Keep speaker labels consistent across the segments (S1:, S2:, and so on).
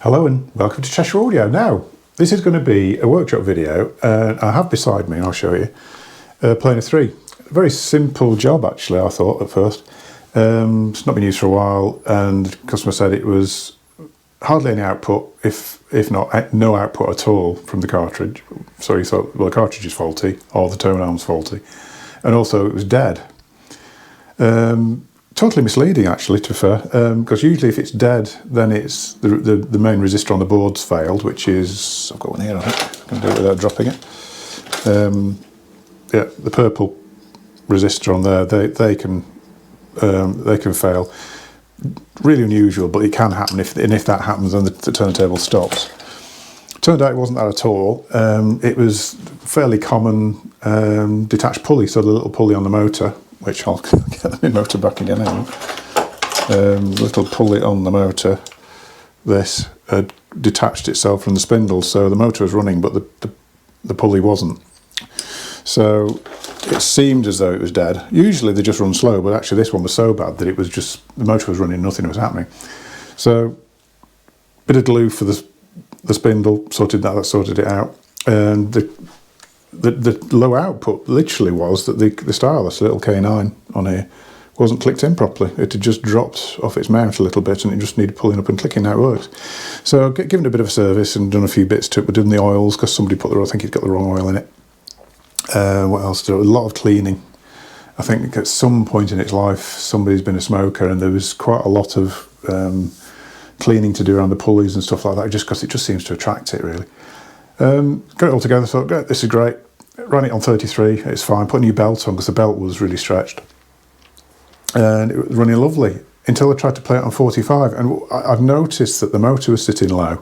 S1: Hello and welcome to Cheshire Audio. Now, this is going to be a workshop video, and I have beside me, I'll show you, Planar 3. A very simple job actually, I thought at first. It's not been used for a while, and the customer said it was hardly any output, if not no output at all from the cartridge. So he thought, well, the cartridge is faulty, or the tone arm's faulty, and also it was dead. Totally misleading actually, to be fair, because usually if it's dead, then it's the main resistor on the board's failed, which is, I've got one here, I think I can do it without dropping it. Yeah, the purple resistor on there, they can fail. Really unusual, but it can happen, if that happens, then the turntable stops. Turned out it wasn't that at all. It was fairly common detached pulley, so the little pulley on the motor, which I'll get the motor back again anyway. Little pulley on the motor, this detached itself from the spindle, so the motor was running, but the pulley wasn't. So it seemed as though it was dead. Usually they just run slow, but actually this one was so bad that it was just, the motor was running, nothing was happening. So bit of glue for the spindle, that sorted it out, and the low output literally was that the stylus, little K9 on here, wasn't clicked in properly. It had just dropped off its mount a little bit, and it just needed pulling up and clicking. Now it works. So I've given it a bit of a service and done a few bits to it. We're doing the oils because somebody put I think he's got the wrong oil in it. What else to do? A lot of cleaning. I think at some point in its life somebody's been a smoker, and there was quite a lot of cleaning to do around the pulleys and stuff like that, just because it just seems to attract it really. Got it all together, thought, great, this is great. Ran it on 33, it's fine. Put a new belt on because the belt was really stretched. And it was running lovely until I tried to play it on 45. And I've noticed that the motor was sitting low.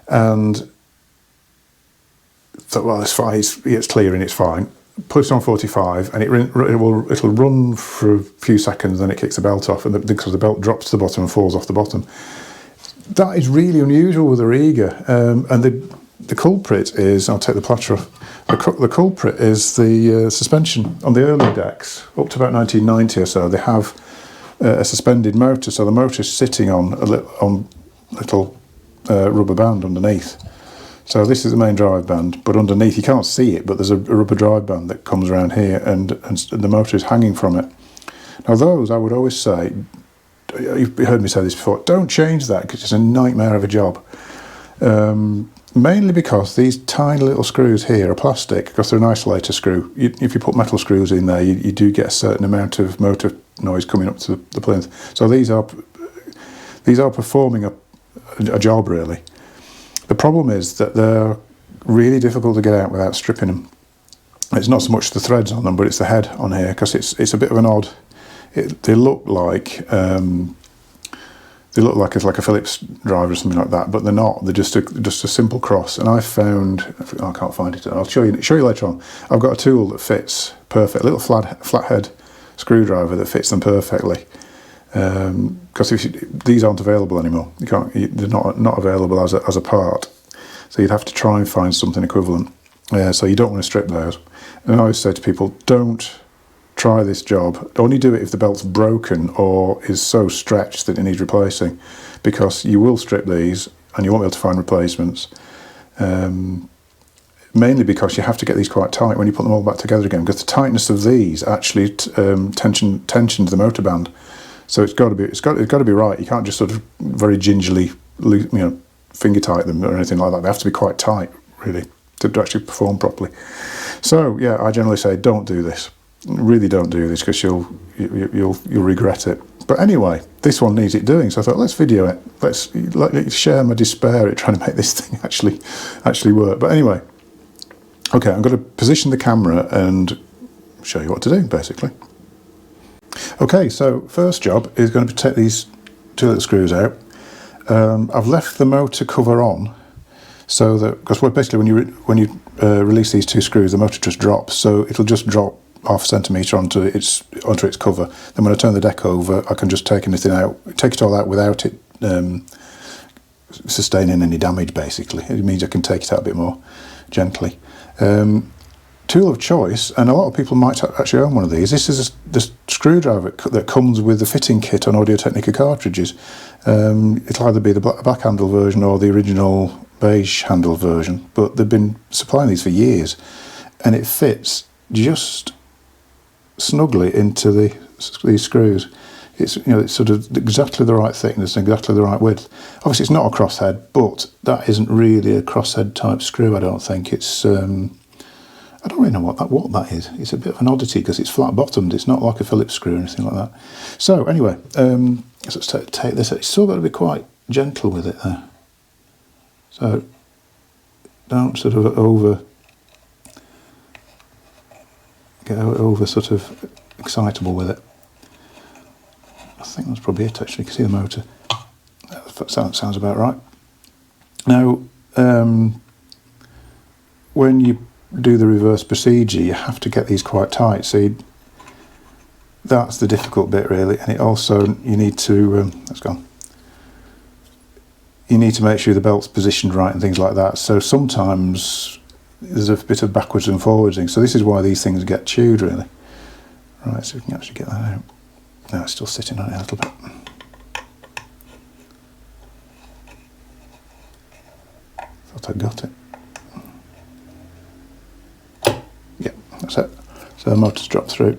S1: And thought, well, it's fine, it's clearing, it's fine. Put it on 45 and it'll run for a few seconds, then it kicks the belt off, and because the belt drops to the bottom and falls off the bottom. That is really unusual with a Rega. And the culprit is, I'll take the platter off, the culprit is the suspension. On the early decks, up to about 1990 or so, they have a suspended motor, so the motor is sitting on a little rubber band underneath. So this is the main drive band, but underneath, you can't see it, but there's a rubber drive band that comes around here, and the motor is hanging from it. Now those, I would always say, you've heard me say this before, don't change that because it's a nightmare of a job. Mainly because these tiny little screws here are plastic, because they're an isolator screw. If you put metal screws in there, you do get a certain amount of motor noise coming up to the plinth. So these are performing a job really. The problem is that they're really difficult to get out without stripping them. It's not so much the threads on them, but it's the head on here, because it's a bit of an odd. They look like it's like a Phillips drive or something like that, but they're not. They're just a simple cross. And I found, I can't find it. I'll show you later on. I've got a tool that fits perfect, a little flathead screwdriver that fits them perfectly. Because these aren't available anymore. They're not available as a part. So you'd have to try and find something equivalent. So you don't want to strip those. And I always say to people, don't try this job. Only do it if the belt's broken or is so stretched that it needs replacing, because you will strip these and you won't be able to find replacements. Mainly because you have to get these quite tight when you put them all back together again, because the tightness of these actually tensions the motor band. So it's got to be right. You can't just sort of very gingerly, finger tight them or anything like that. They have to be quite tight, really, to actually perform properly. So yeah, I generally say don't do this. Really don't do this, because you'll regret it. But anyway, this one needs it doing, so I thought, let's video it. Let's share my despair at trying to make this thing actually work. But anyway, okay, I'm going to position the camera and show you what to do, basically. Okay, so first job is going to be take these two little screws out. I've left the motor cover on, so that, because basically when you release these two screws, the motor just drops, so it'll just drop half a centimetre onto its cover. Then when I turn the deck over, I can just take it all out without it sustaining any damage, basically. It means I can take it out a bit more gently. tool of choice, and a lot of people might actually own one of these. This is the screwdriver that comes with the fitting kit on Audio Technica cartridges. It'll either be the black handle version or the original beige handle version, but they've been supplying these for years, and it fits just snugly into these screws. It's, you know, it's sort of exactly the right thickness and exactly the right width. Obviously it's not a crosshead, but that isn't really a crosshead type screw, I don't think. It's I don't really know what that is. It's a bit of an oddity because it's flat bottomed. It's not like a Phillips screw or anything like that. So anyway, let's take this. It's still got to be quite gentle with it there. So don't sort of get over sort of excitable with it. I think that's probably it actually. You can see the motor. That sounds about right. Now, when you do the reverse procedure, you have to get these quite tight. So that's the difficult bit really, and it also you need to you need to make sure the belt's positioned right and things like that. So sometimes there's a bit of backwards and forwardsing. So this is why these things get chewed really. Right, so we can actually get that out. No, it's still sitting on it a little bit. Thought I got it. Yeah, that's it. So the motor's dropped through.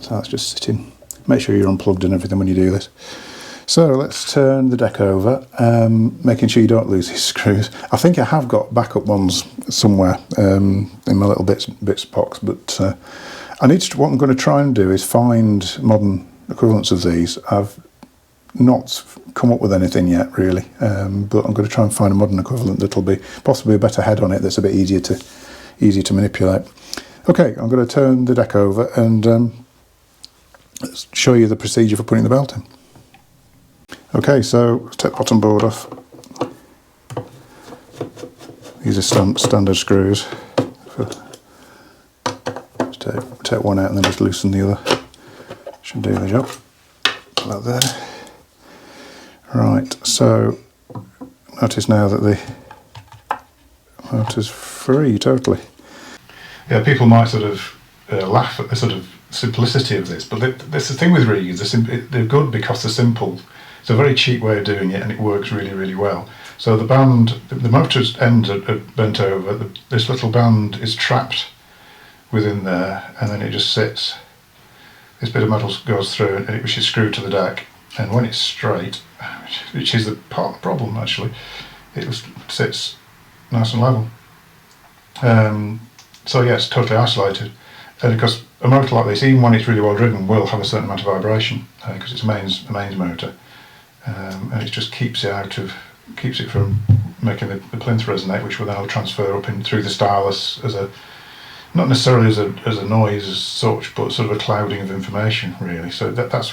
S1: So that's just sitting. Make sure you're unplugged and everything when you do this. So let's turn the deck over, making sure you don't lose these screws. I think I have got backup ones somewhere in my little bits box, but what I'm going to try and do is find modern equivalents of these. I've not come up with anything yet really, but I'm going to try and find a modern equivalent that'll be possibly a better head on it, that's a bit easier to manipulate. Okay, I'm going to turn the deck over and show you the procedure for putting the belt in. Okay, so let's take the bottom board off. These are standard screws. Take one out and then just loosen the other. Should do the job. Put that there. Right, so notice now that the motor's free totally. Yeah, people might sort of laugh at the sort of simplicity of this, but that's the thing with Regas. They're good because they're simple. It's a very cheap way of doing it, and it works really, really well. So the band, the motor's ends are bent over. This little band is trapped within there, and then it just sits. This bit of metal goes through, and which is screwed to the deck. And when it's straight, which is the part of the problem actually, it sits nice and level. So yeah, it's totally isolated. And because a motor like this, even when it's really well driven, will have a certain amount of vibration because it's a mains motor, and it just keeps it from making the plinth resonate, which will then transfer up in through the stylus as a, not necessarily as a noise as such, but sort of a clouding of information really. So that's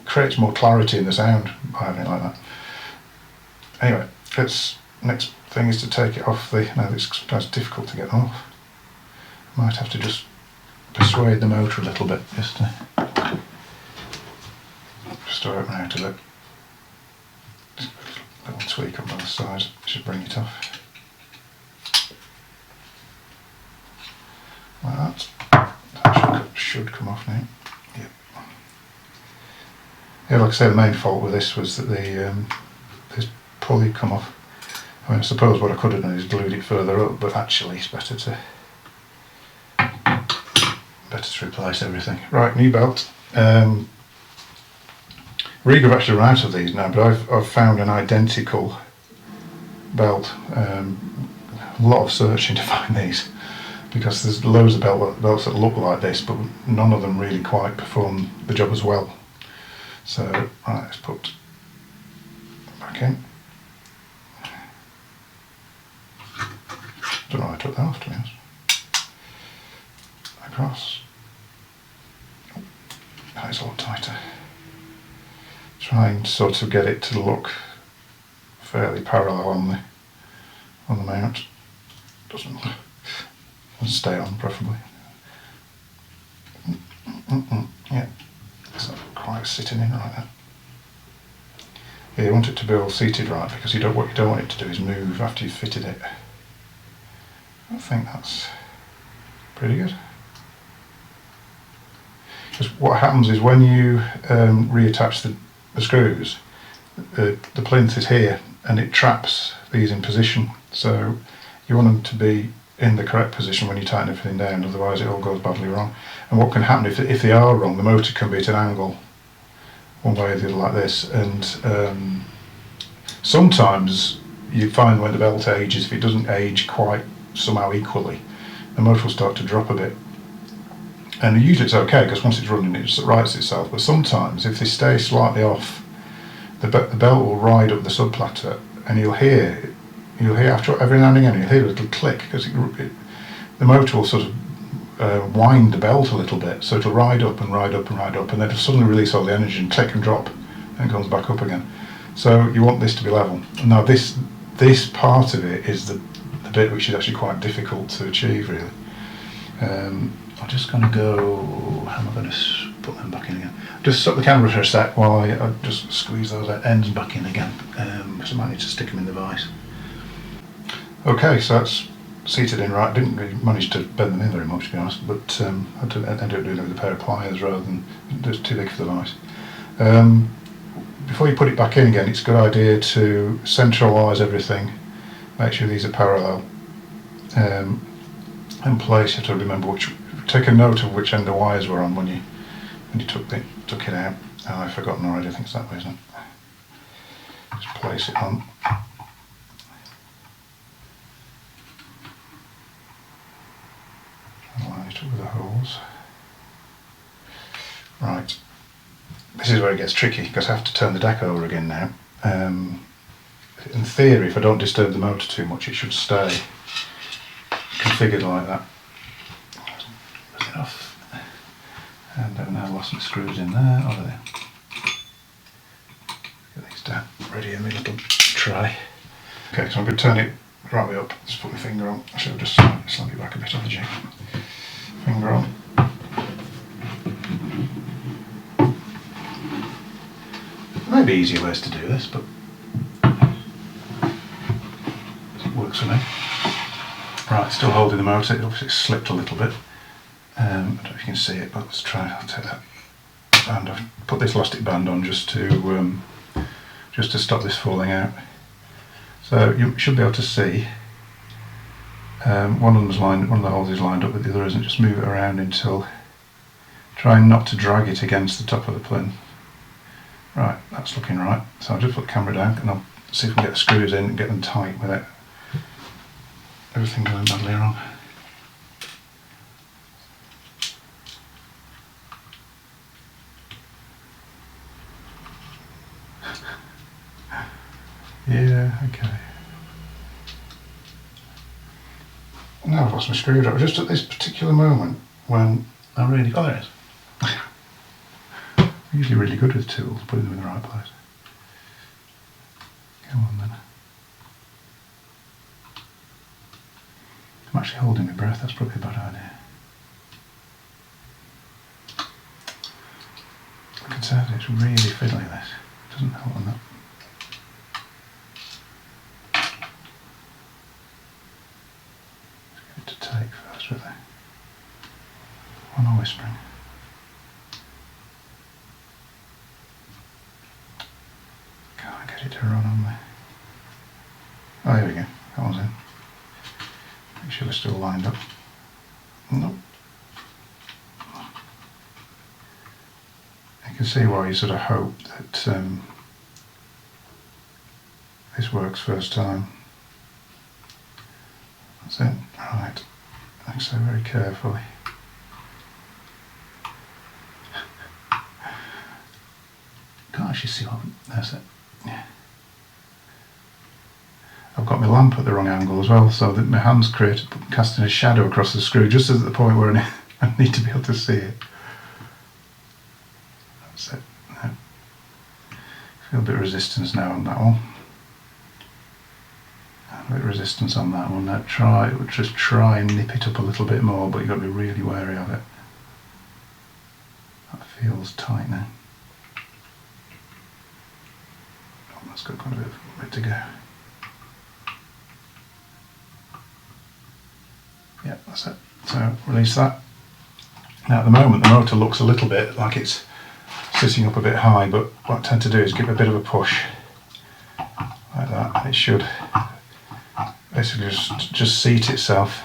S1: creates more clarity in the sound by having it like that. Anyway, next thing is to take it off the. Now it's sometimes difficult to get off. Might have to just persuade the motor a little bit just to open out of it. Just a little tweak on both sides should bring it off. Like that. That should come off now. Yep. Yeah, like I say, the main fault with this was that this pulley come off. I mean, I suppose what I could have done is glued it further up, but actually it's better to replace everything. Right, new belt. Rega have actually run out of these now, but I've found an identical belt. A lot of searching to find these, because there's loads of belts that look like this, but none of them really quite perform the job as well. So, right, let's put it back in. Don't know why I took that off, to be honest. Across. That is a lot tighter. Try and sort of get it to look fairly parallel on the mount. Doesn't stay on, preferably. Yeah, it's not quite sitting in right now. Yeah, you want it to be all seated right, because what you don't want it to do is move after you've fitted it. I think that's Pretty good. Because what happens is when you reattach the screws, the plinth is here and it traps these in position. So you want them to be in the correct position when you tighten everything down, otherwise it all goes badly wrong. And what can happen if they are wrong, the motor can be at an angle one way or the other like this, and sometimes you find when the belt ages, if it doesn't age quite somehow equally, the motor will start to drop a bit. And usually it's okay because once it's running it just rights itself, but sometimes if they stay slightly off, the belt will ride up the subplatter, and you'll hear after every now and again you'll hear a little click because the motor will sort of wind the belt a little bit, so it'll ride up and ride up and ride up, and then it'll suddenly release all the energy and click and drop, and it comes back up again. So you want this to be level. Now this part of it is the bit which is actually quite difficult to achieve, really. I'm just going to go. How am I going to put them back in again? Just stop the camera for a sec while I just squeeze those ends back in again, because I might need to stick them in the vise. Okay, so that's seated in right. I didn't really manage to bend them in very much, to be honest, but I ended up doing it with a pair of pliers rather than just too big for the vise. Before you put it back in again, it's a good idea to centralise everything, make sure these are parallel, and place. You have to remember take a note of which end the wires were on when you took it out. Oh, I've forgotten already. I think it's that way, isn't it? Just place it on. Line it up with the holes. Right. This is where it gets tricky because I have to turn the deck over again now. In theory, if I don't disturb the motor too much, it should stay configured like that. That's enough. And I've now lost my screws in there. Over there. Get these down ready in my little tray. Okay, so I'm going to turn it right way up. Just put my finger on. I should have just slung it back a bit on the jig. Finger on. There may be easier ways to do this, but it works for me. Right, still holding the motor. It obviously slipped a little bit. I don't know if you can see it, but let's try. I'll take that band. I've put this elastic band on just to stop this falling out. So you should be able to see one of the holes is lined up, but the other isn't. Just move it around until, trying not to drag it against the top of the plinth. Right, that's looking right. So I'll just put the camera down and I'll see if we can get the screws in and get them tight without everything going badly wrong. Yeah, okay. Now I've lost my screwdriver, just at this particular moment when I really... Oh, there it is. I'm usually really good with tools, putting them in the right place. Come on then. I'm actually holding my breath, that's probably a bad idea. I can tell it's really fiddly, this. It doesn't help on that. To take first with it. One always spring. Can't get it to run on me. Oh, here we go. That one's in. Make sure they're still lined up. Nope. You can see why you sort of hope that this works first time. That's it. Right. Like so, very carefully. Can't actually see what. That's it. Yeah. I've got my lamp at the wrong angle as well, so that my hand's casting a shadow across the screw just at the point where I need to be able to see it. That's it. No. Feel a bit of resistance now on that one. A bit of resistance on that one. Now just try and nip it up a little bit more, but you've got to be really wary of it. That feels tight now. Oh, that's got quite a bit to go. Yeah, that's it. So release that. Now at the moment the motor looks a little bit like it's sitting up a bit high, but what I tend to do is give it a bit of a push like that, and it should basically just seat itself,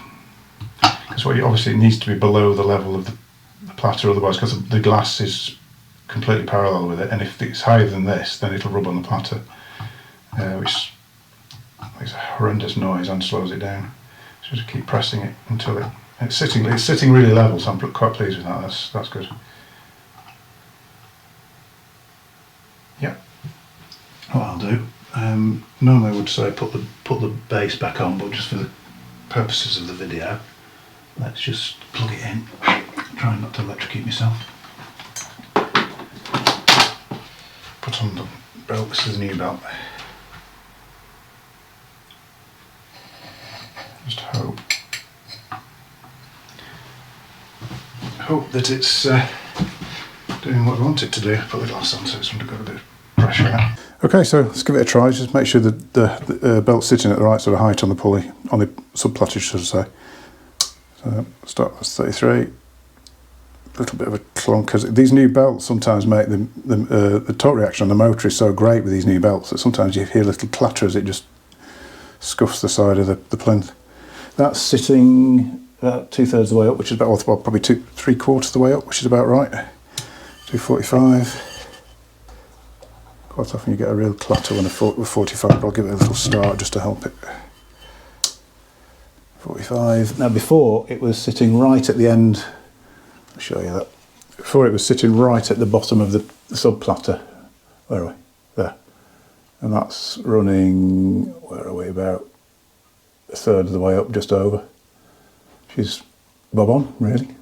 S1: because obviously it needs to be below the level of the platter otherwise, because the glass is completely parallel with it, and if it's higher than this then it'll rub on the platter, which makes a horrendous noise and slows it down. So just keep pressing it until it's sitting really level, so I'm quite pleased with that. That's good. Yeah. What I'll do, normally I would say put the base back on, but just for the purposes of the video, let's just plug it in. Try not to electrocute myself. Put on the belt. This is a new belt. Just hope that it's doing what we want it to do. Put the glass on so it's got a bit of pressure on it. Okay, so let's give it a try. Just make sure that the belt's sitting at the right sort of height on the pulley, on the sub-platter, should I say. So start with 33. A little bit of a clunk, because these new belts sometimes make the torque reaction on the motor is so great with these new belts that sometimes you hear a little clatter as it just scuffs the side of the plinth. That's sitting about 2/3 of the way up, which is about, well, probably 3/4 of the way up, which is about right. 245. Quite often you get a real clatter with 45, but I'll give it a little start just to help it. 45. Now before it was sitting right at the end. I'll show you that. Before it was sitting right at the bottom of the sub platter. Where are we? There. And that's running, where are we, about 1/3 of the way up, just over. She's bob on, really.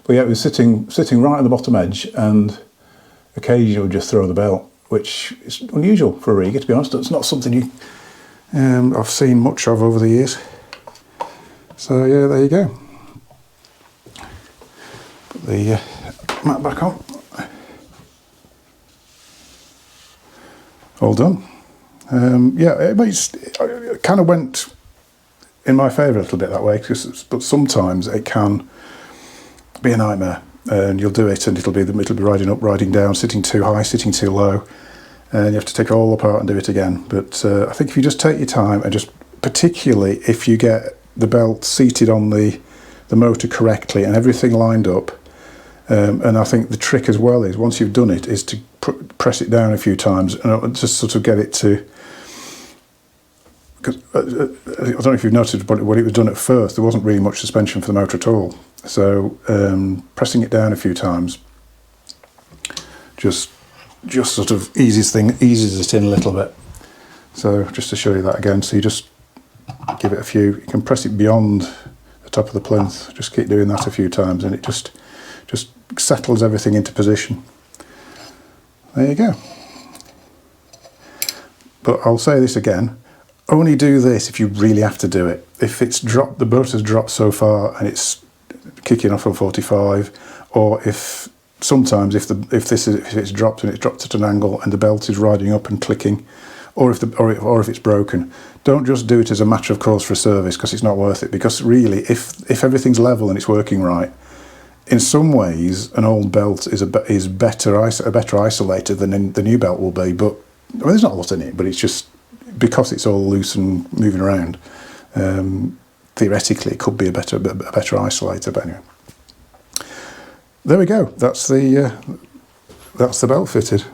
S1: But yeah, it was sitting right at the bottom edge, and occasionally would just throw the belt, which is unusual for a Rega, to be honest. It's not something I've seen much of over the years. So yeah, there you go. Put the mat back on. All done. Yeah, it kind of went in my favour a little bit that way, but sometimes it can be a nightmare, and you'll do it and it'll be riding up, riding down, sitting too high, sitting too low, and you have to take it all apart and do it again. But I think if you just take your time, and just particularly if you get the belt seated on the motor correctly and everything lined up, and I think the trick as well is, once you've done it, is to press it down a few times and just sort of get it to, because I don't know if you've noticed, but when it was done at first there wasn't really much suspension for the motor at all, so pressing it down a few times just sort of eases it in a little bit. So just to show you that again, so you just give it a few, you can press it beyond the top of the plinth, just keep doing that a few times and it just settles everything into position. There you go. But I'll say this again, only do this if you really have to do it. If it's dropped, the motor's dropped so far and it's kicking off on 45, or if sometimes if it's dropped and it's dropped at an angle and the belt is riding up and clicking, or if it's broken, don't just do it as a matter of course for a service, because it's not worth it. Because really, if everything's level and it's working right, in some ways an old belt is a better isolator than the new belt will be. But well, there's not a lot in it, but it's just because it's all loose and moving around. Theoretically, it could be a better isolator. But anyway, there we go. That's the belt fitted.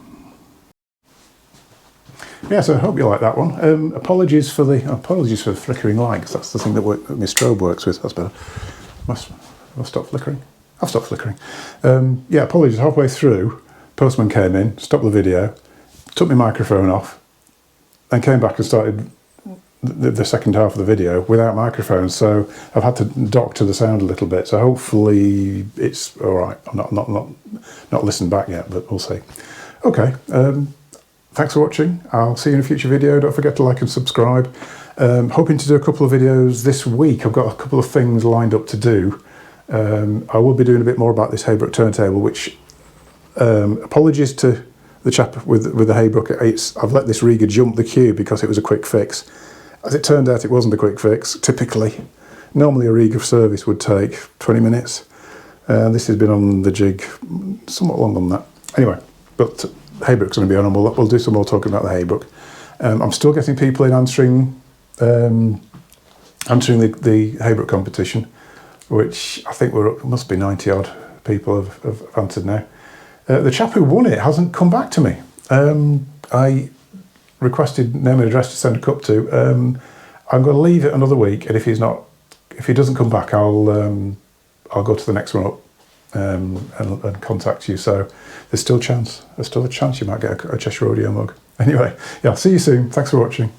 S1: Yeah, so I hope you like that one. Apologies for the flickering light, because that's the thing that my strobe works with. That's better. I'll stop flickering. I've stopped flickering. Yeah, apologies. Halfway through, postman came in, stopped the video, took my microphone off, and came back and started the second half of the video without microphone. So I've had to doctor the sound a little bit. So hopefully it's all right. I'm not listened back yet, but we'll see. Okay. Thanks for watching. I'll see you in a future video. Don't forget to like and subscribe. Hoping to do a couple of videos this week. I've got a couple of things lined up to do. I will be doing a bit more about this Haybrook turntable, which apologies to the chap with the Haybrook. I've let this Rega jump the queue because it was a quick fix. As it turned out, it wasn't a quick fix. Typically, Normally a Rega service would take 20 minutes. This has been on the jig somewhat longer than that. Anyway, but Haybrook's going to be on, and we'll do some more talking about the Haybrook. I'm still getting people in answering the Haybrook competition, which I think must be 90 odd people have answered now. The chap who won it hasn't come back to me. I requested name and address to send a cup to. I'm going to leave it another week, and if he doesn't come back, I'll go to the next one up and contact you. So there's still a chance you might get a Cheshire Rodeo mug. Anyway, yeah, see you soon. Thanks for watching.